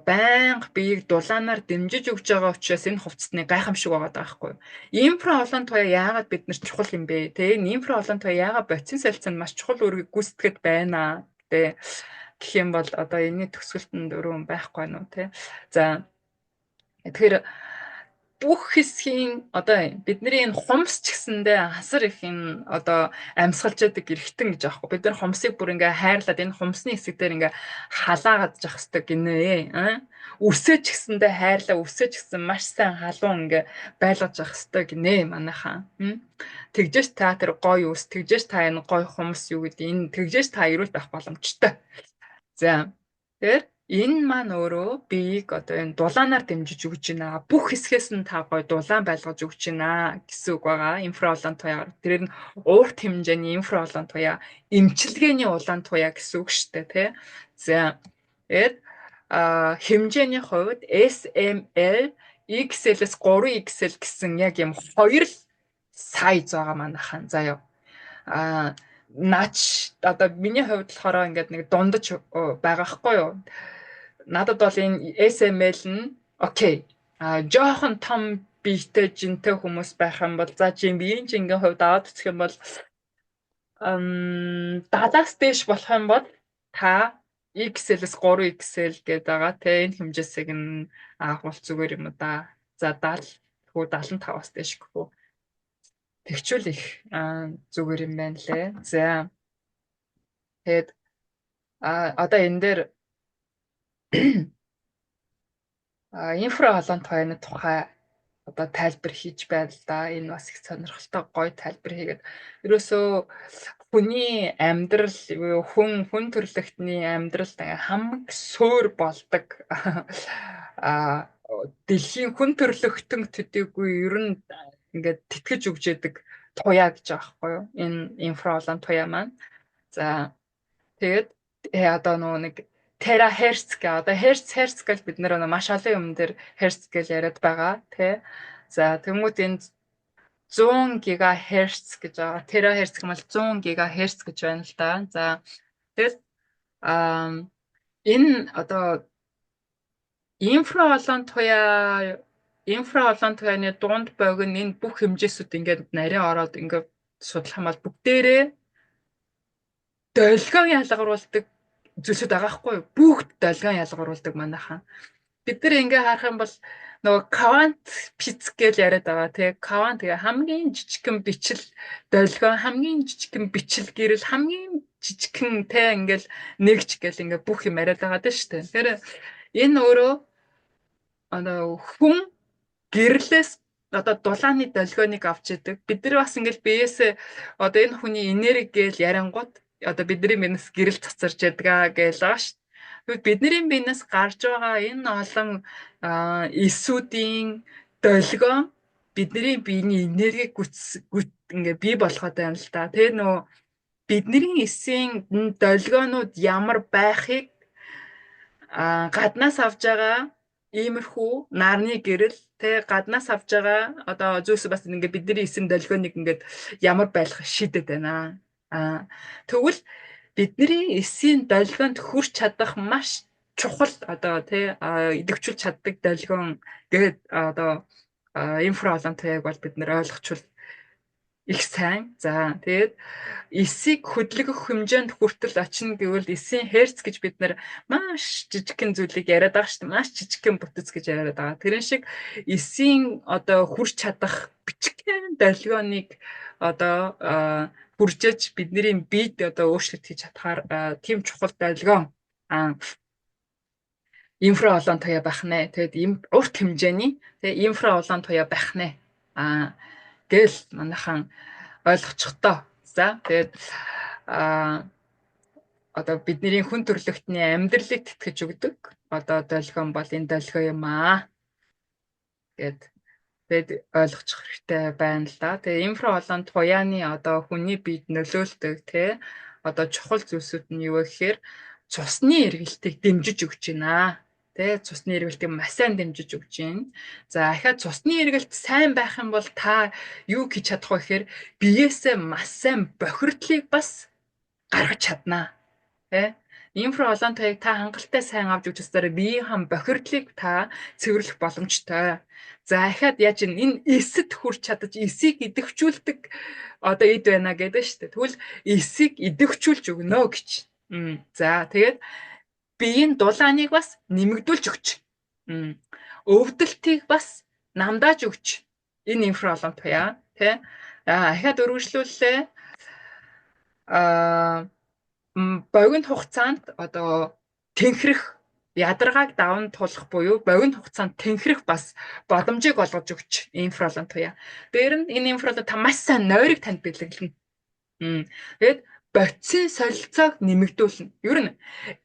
байнга биеийг дулаанаар дэмжиж өгч байгаа учраас энэ хувцасны гайхамшиг байгаа байхгүй юу? Инфра олон туяа яагаад бид нар чухал юм бэ? Тэ энэ инфра олон туяа яагаад бодис солилцоонд маш чухал үүргийг гүйцэтгэхэд байна тэ гэх юм бол одоо энэний төгсгөлтөнд өрөө байхгүй нь үү тэ. За тэгэхээр бүх хэсгийн одоо бидний энэ хумс ч гэсэндээ асар их энэ одоо амьсгалж яадаг эргэтэн гэж аахгүй. Бид нар хумсыг бүр ингээ хайрлаад энэ хумсны хэсэг дээр ингээ халаагаад явах хэрэгтэй гинэ. Үсээ ч гэсэндээ хайрлаа, үсээ ч гэсэн маш сайн халуун ингээ байлгаж явах хэрэгтэй гинэ манайхаа. Тэгжээч та тэр гоё үс, тэгжээч та энэ гоё хумс юу гэдэг энэ тэгжээч та эрүүл байх боломжтой. За тэгэхээр энэ маань өөрөө биеийг одоо энэ дулаанаар дэмжиж өгч байна. Бүх хэсгээс нь та гоё дулаан байлгаж өгч байна гэсэн үг байгаа. Инфраулаан туяа. Тэр нь уурт хэмжээний инфраулаан туяа, эмчилгээний улаан туяа гэсэн үг шүү дээ, тий. За тэгээд хэмжээний хувьд SML, XL-с 3XL гэсэн яг юм хоёр сайз байгаа манайхан. Заяа. Наач одоо миний хувьд болохоор ингээд нэг дундаж байгаа хгүй юу. Надад бол энэ SML нь окей. Жоохон том биетэй жинтэй хүмүүс байх юм бол за биеийн жингийн хувьд аваад үзэх юм бол 70-аас дээш болох юм бол та XL-с 3XL гэдэг байгаа. Тэ энэ хэмжээсийг нь агуул зүгээр юм да. За 70 тэгвэл 75-аас дээш гэхүү. Тэгчүүл их зүгээр юм байна лээ. За тэгээд одоо энэ дээр инфра холонд хойны тухай одоо тайлбар хийж байна л да. Энэ бас их сонирхолтой гоё тайлбар хийгээд ерөөсөө хүний амьдрал хүн төрлөختний амьдралд хамаг суурь болдог дэлхийн хүн төрлөختөн төдийгүй ер нь ингээд тэтгэж өгч яадаг туяа гэж байгаа байхгүй юу? Энэ инфралон туяа маань. За тэгээд одоо нэг терахерц гэх одоо херц гэж бид нэр маш олон юм дээр херц гэж яриад байгаа тий. За тэгмүүд энэ 100 гигахерц гэж байгаа. Терахерц гэмэл 100 гигахерц гэж байна л да. За тэгээд энэ одоо инфралон туяаны дунд богино энэ бүх хэмжээсүүд ингээд нарийн ороод ингээд судлах юм бол бүгдээрээ долгион ялгаруулдаг зүйлсүүд байгаа хгүй юу? Бүгд долгион ялгаруулдаг манайхан. Бид нар ингээ харах юм бол нөгөө квант физик гэж яриад байгаа тий. Квант тэгээ хамгийн жижигхэн бичил долгион, хамгийн жижигхэн бичил гэрэл, хамгийн жижигхэн тий ингээл нэгж гэл ингээ бүх юм яриад байгаа дээ шүү дээ. Тэгэхээр энэ өөрөө хүн гэрлээс одоо дулааны долгионыг авч идэг. Бид нар бас ингээл биеэсээ одоо энэ хүний энерги гэж яриангууд одоо бидний биенээс гэрэл цацарч ядгаа гэж байгаа шүү. Тэгвэл бидний биенээс гарч байгаа энэ олон эсүүдийн долгион бидний биений энергийг ингээ бий болгоод байна л да. Тэгээ нөө бидний эсийн долгионууд ямар байхыг гаднаас авж байгаа иймэрхүү нарны гэрэл тэ гаднаас авж байгаа одоо зүйлс бас ингээ бидний эсийн долгионыг ингээд ямар байлгах шийдэд байна. Тэгвэл бидний эсийн долгионд хүрч чадах маш чухал одоо тий идэвхжүүлж чаддаг долгион гэдэг одоо инфралон туяаг бол бид нэр ойлгочвол их сайн. За тэгээд эсийг хөдөлгөх хэмжээнд хүртэл очино гэвэл эсийн херц гэж бид нэр маш жижигхэн зүйлийг яриад байгаа шүү дээ. Маш жижигхэн бүтэц гэж яриад байгаа. Тэрэн шиг эсийн одоо хүрч чадах бичгэн долгионыг одоо хүржээж бидний биед одоо өөрчлөлт хийж чадхаар тийм чухал долгион инфралон туяа байх нэ. Тэгээд урт хэмжээний тэгээд инфралон туяа байх нэ. Гэл манайхан ойлгочихдоо. За тэгээд одоо бидний хүн төрлөختний амьдралыг тэтгэж өгдөг одоо долгион бол энэ долгион юм аа. Тэгээд ойлгочих хэрэгтэй байна л да. Тэгээд инфралон туяаны одоо хүний биед нөлөөлдөг тий одоо чухал зүйлсүүд нь юу вэ гэхээр цусны эргэлтийг дэмжиж өгч байна. Тэ цусны эргэлтийг маш сайн дэмжиж өгч байна. За ахаад цусны эргэлт сайн байх юм бол та юу хийж чадах вэ гэхээр биеэсээ маш сайн бохирдлыг бас гаргаж чаднаа. Тэ инфралон туяаг та хангалттай сайн авч өгч чадсаар биеийн хам бохирдлыг та цэвэрлэх боломжтой. За ахаад яаж энэ эсэд хүрч чадаж эсийг идэвхжүүлдэг одоо эд байна гэдэг шүү дээ. Тэгвэл эсийг идэвхжүүлж өгнө гэж. За тэгээд биеийн дулааныг бас нэмэгдүүлж өгч. Өвдөлтийг бас намдааж өгч. Энэ инфралон туяа тий. Ахаад өргөжлүүллээ. Богино хугацаанд одоо тэнхрэх ядаргааг даван тулах буюу богино хугацаанд тэнхрэх бас боломжийг олгож өгч инфралон туяа. Дээр нь энэ инфралон та маш сайн нойрыг танд бэлэглэнэ. Тэгээд бодисын солилцоог нэмэгдүүлнэ. Ер нь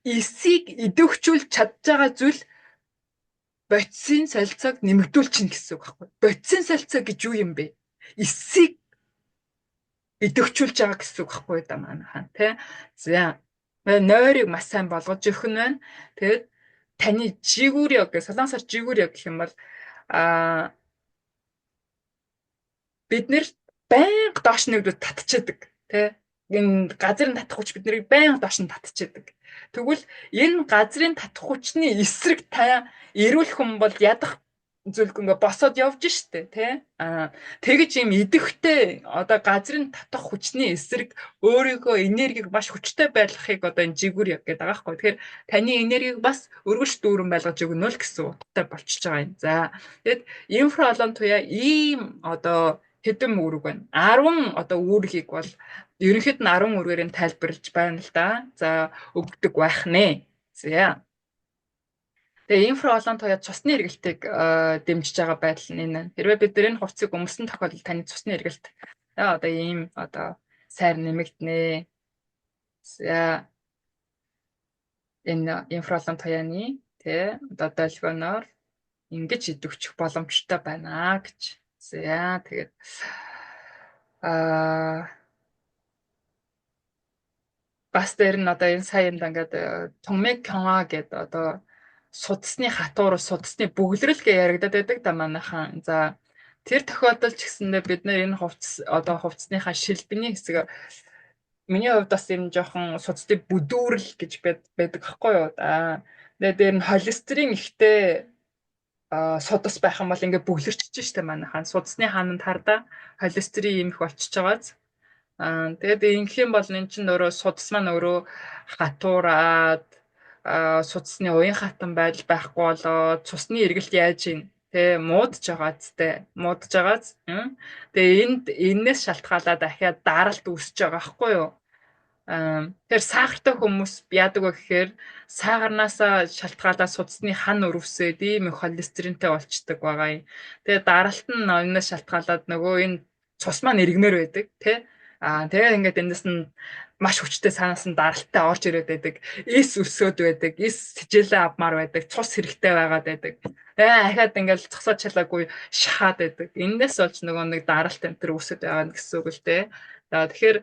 эсийг идэвхжүүлж чадж байгаа зүйл бодисын солилцоог нэмэгдүүлж чинь гэсэн үг байхгүй. Бодисын солилцоо гэж юу юм бэ? Эсийг идэвхжүүлж байгаа гэсэн үг байхгүй да манайхан тий. За нойрыг маш сайн болгож өгөх нь байна. Тэгээд таны жигүүр яг солонгосоор жигүүр яг гэх юм бол бид нэр байнга доош нэгдүүд татчихдаг тий. Энэ газрын татах хүч бид нарыг байнга доош нь татчихдаг. Тэгвэл энэ газрын татах хүчний эсрэг та эрүүл хүн бол ядах зүйлгүй ингээ босоод явж штэ тий. Тэгэж юм идэвхтэй одоо газрын татах хүчний эсрэг өөрийнхөө энергийг маш хүчтэй байлгахыг одоо энэ жигүүр яг гэдэг байгаа байхгүй. Тэгэхээр таны энергийг бас өргөж дүүрэн байлгаж өгнө л гэсэн утгатай болчихж байгаа юм. За тэгэд инфра олон туяа ийм одоо хэдэн үүрэг байна. 10 одоо үүргийг бол ерөнхийд нь 10 үүргээр нь тайлбарлаж байна л да. За өгдөг байх нэ. За тэгээ инфра олон туяа цусны эргэлтийг дэмжиж байгаа байдал нь энэ. Хэрвээ бид энэ хувцсыг өмсөн тохиолдолд таны цусны эргэлт одоо ийм одоо сайр нэмэгдэнэ. За энэ инфра олон туяаны тэ одоо долгионоор ингэж идэвхчих боломжтой байна гэж. За тэгээд бас дээр нь одоо энэ саянд ингээд Томек Кёнга гэдэг одоо судасны хатуур судасны бөглөрөл гэж яригадад байдаг да манайхан. За тэр тохиолдолд ч гэсэндээ бид нэр энэ хувцс одоо хувцсныхаа шилбэний хэсэг миний хувьд бас юм жоохон судасны бүдүүрэл гэж байдаг аахгүй юу да. Тэгээд дээр нь холестерин ихтэй судас байх юм бол ингээд бөглөрчж штэ манайхан. Судасны хаананд хардаа холестерин юм их болчихж байгааз. Тэгээд ингэх юм бол эн чинь өөрөө судас маань өөрөө хатуураад судасны уян хатан байдал байхгүй болоод цусны эргэлт яаж ийн тэ муудж байгааз тэгээ энэс шалтгаалаад дахиад даралт үүсэж байгаа байхгүй юу. Тэр сахартай хүмүүс яадаг вэ гэхээр сахарнаасаа шалтгаалаад судасны хан өрөвсөд ийм холестеринтэй болчдөг байгаа юм. Тэгээ даралт нь энэс шалтгаалаад нөгөө энэ цус маань эргмээр байдаг тий. Тэгээд ингээд эндээс нь маш хүчтэй санаас нь даралтай орж ирээд байдаг. Эс өсөөд байдаг, эс сэжээлээ авмаар байдаг, цус хэрэгтэй байгаад байдаг. Ахаад ингээд цосоо чалаагүй шахаад байдаг. Эндээс болж нөгөө нэг даралт энэ төр өсөд байгаа гэсэн үг л дээ. Тэгэхээр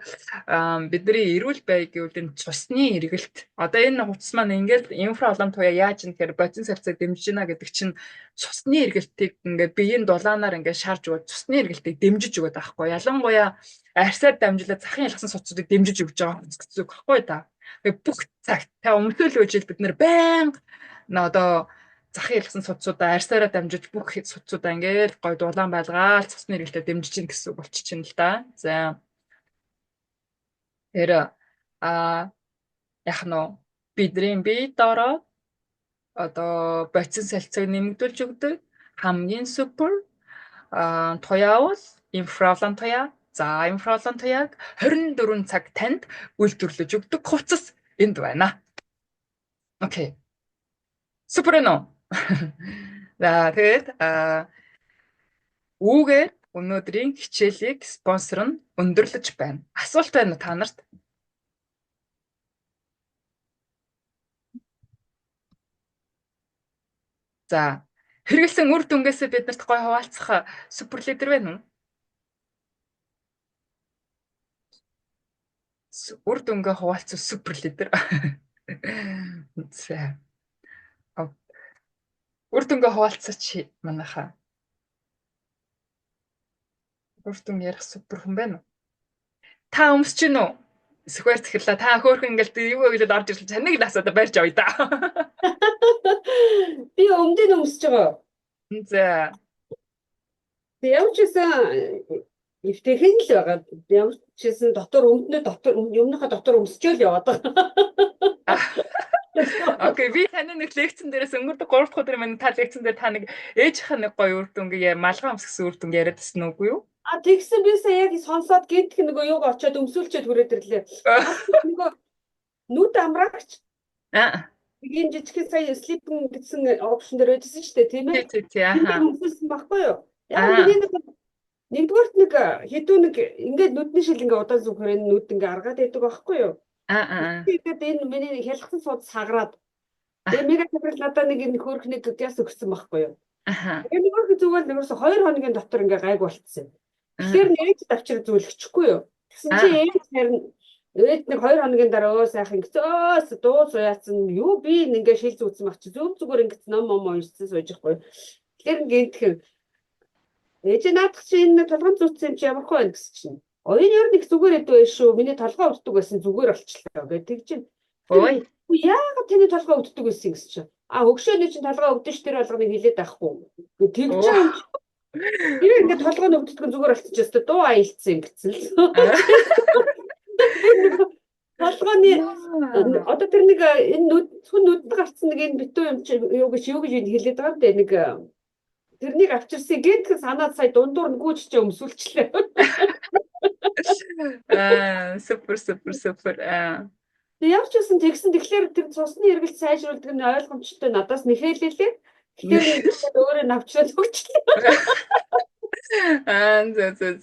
бидний эрүүл бай гэвэл энэ цусны эргэлт одоо энэ хувцас маань ингээд инфра олон туяа яаж юм гэхээр бодис салцаа дэмжиж байна гэдэг чинь цусны эргэлтийг ингээд биеийн дулаанаар ингээд шарж өгөөд цусны эргэлтийг дэмжиж өгöd байхгүй. Ялангуяа арьсаар дамжуулаад захын ялгсан судсуудыг дэмжиж өгч байгаа гэсэн үг байхгүй да. Тэгээ бүх цагт та өмсөөл үжил бид нэр байнга одоо захын ялгсан судсуудаа арьсаараа дамжиж бүх судсуудаа ингээд гой дулаан байлгаал цусны эргэлтэд дэмжиж гин гэсэн үг болчих чинь л да. За тэр яг нь бидний бие доороо одоо бодис салцыг нэмэгдүүлж өгдөг хамгийн супер туяа бол инфралон туяа. За инфралон туяаг 24 цаг танд үйлдвэрлэж өгдөг хувцас энд байна. Окей. Супер нөө. За тэгээд үүгээр өнөөдрийн хичээлийг спонсор нь өндөрлөж байна. Асуулт байна уу та нарт? За хэрэгэлсэн үр дүнгээсээ бид нарт гой хуваалцах супер лидер байна уу? Үр дүнгээ хуваалцах супер лидер. За. Үр дүнгээ хуваалцаач манайхаа. Үр дүн ярих супер хүн байна уу? Та өмсч гин үү? Сүхбэр захирлаа. Та хөөхөн ингээл юу вэ гэж орж ирлээ. Таныг л асууад барьж авъя да. Би өмдөд өмсөж байгаа. За. Ямар ч гэсэн эвтэйхэн л байгаа. Ямар ч гэсэн дотор өмнөхөө дотор өмсчөөл яваад байгаа. Окей, би таны нэг лекцэн дээрээс өнгөрдөг 3 дахь өдөр минь та лекцэн дээр та нэг ээжийнхээ нэг гоё үр дүнгээ малгай өмсгсөн үр дүнг яриад байсан үгүй юу? Тэгсэн би сая яг сонсоод гинтх нөгөө юуг очиод өмсүүлчихэд хүрээд ирлээ. Нөгөө нүд амрагч. Ийм жижиг сая sleeping гэсэн опшн дээр байжсэн шүү дээ, тийм ээ? Тийм. Өмсүүлсэн байхгүй юу? Яг нэгдүгээрт нэг хэдүү нэг ингээд нүдний шил ингээд удаан зүгээрээ нүд ингээд аргаад байдаг байхгүй юу? Тэгээд энэ миний хялгсан сууд сагараад. Тэгээд мега тэбрэл надад нэг энэ хөөрх нэг газ өгсөн байхгүй юу? Тэгээд нөгөө зүгээр л нэрээс 2 хоногийн дотор ингээд гайг болцсон. Тэгэхээр нэрэж давчир зүйлчихгүй юу? Тэгсэн чи ээж харин ээд нэг 2 хоногийн дараа өө сайхан ингэцөөс дуу суяацсан юу би ингээ шил зүүцсэн баг чи зүгээр ингэц ном уншсан сууж байхгүй. Тэгэхээр ингээх ээж наадах чи энэ толгойн зүүцсэн юм чи ямар хөө байна гэсэн чинь. Оюун ер нь их зүгээр эдвэ шүү. Миний толгой өвддөг байсан зүгээр болчихлоо гэдэг чинь. Ой Яагаад таны толгой өвддөг байсан гэсэн чинь. Хөгшөөний чинь толгой өвдөн ш тэр болгоныг хилээд байхгүй. Тэгж Оо. байгаа юм чи. Тэр ингээд толгой нь өвддөг нь зүгээр болчих ёстой. Дуу аялцсан юм гэсэн л. Толгойн одоо тэр нэг энэ хүн нүдэнд гарцсан нэг энэ битүү юм чи юу гэж хэлээд байгаа юм дээ нэг тэрнийг авчирсан гэнтхэн санаад сая дундуур нь гүйж өмсүүлчлээ. Супер. Ямар ч байсан тэгсэн тэгэхээр тэр цусны эргэлт сайжруулдаг нь ойлгомжтой надаас нэхээлээ. Тэгэхээр өөрөө навчраад өгчлээ.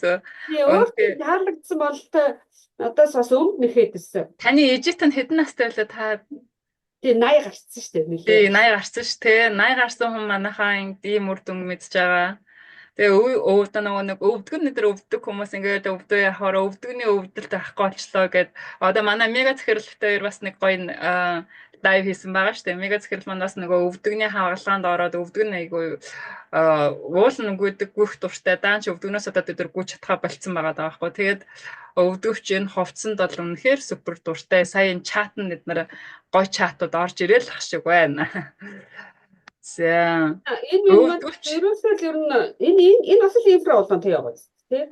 Зөө. Өөртөө таалагдсан бололтой надаас бас өмнө нэхээдсэн. Таны ээжит нь хэдэн настай байлаа та? Тий 80 гарцсан шүү дээ нэлээ. Тий 80 гарцсан шүү те. 80 гарсан хүн манайхаа ийм үр дүн мэдж байгаа. Тэгээ өвдөө нэг өвдгөн өдр өвддөг хүмүүс ингээд өвдөө яхаар өвдгөний өвдөлт авахгүй болчлоо гэд одоо манай мега захирлалтай бас нэг гоё лайв хийсэн байгаа шүү дээ. Мега захирал мандаас нөгөө өвдгөний хаалгаанд ороод өвдгөн айгүй уулын гүйдэг гүөх дуртай даанч өвдгнөөс одоо өдөр гүйж чадхаа болцсон байгаа даа байхгүй. Тэгээд өвдөгч энэ ховцсонд бол үнэхээр супер дуртай. Сая энэ чат нь эднэр гоё чатууд орж ирээл ах шиг байна. За. Энэ ерөөсөө л ер нь энэ бас л инфра улаантай яваад тий.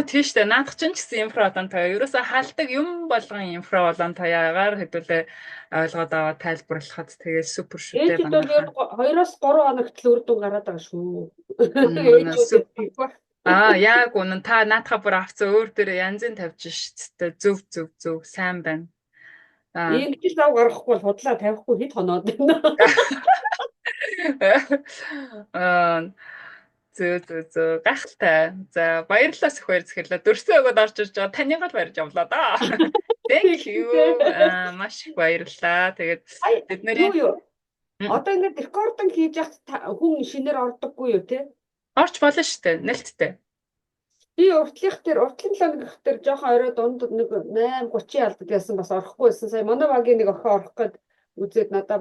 Тийш дээ. Наадах чинь ч гэсэн инфра улаантай. Ерөөсөө халдаг юм болгон инфра улаантайгаар хэдүүлээ ойлгоод аваад тайлбарлахад тэгээ супер шүү дээ. Ээжид бол 2-3 хоногт л үр дүн гараад байгаа шүү. Яг үнэн та наадахаа бүр авцаа өөр дээр янзын тавьж шít. Зөв сайн байна. Ингэж зав гаргахгүй бол худлаа тавихгүй хэд хоноод байна. Зөө гахалтай. За баярлалаа Сүхбаер захирлаа. Дөрсөн өгөөд орж ирж байгаа таныг л барьж авлаа да. Thank you. Маш их баярлалаа. Тэгээд бид нэр одоо ингээд рекординг хийж яхад хүн шинээр ордоггүй юу те? Орч болно шүү дээ. Нэлттэй. Би уртлын логик дээр жоохон орой дунд нэг 8:30 алддаг байсан бас орохгүй байсан. Сая манай багийн нэг охин орох гээд үзээд надад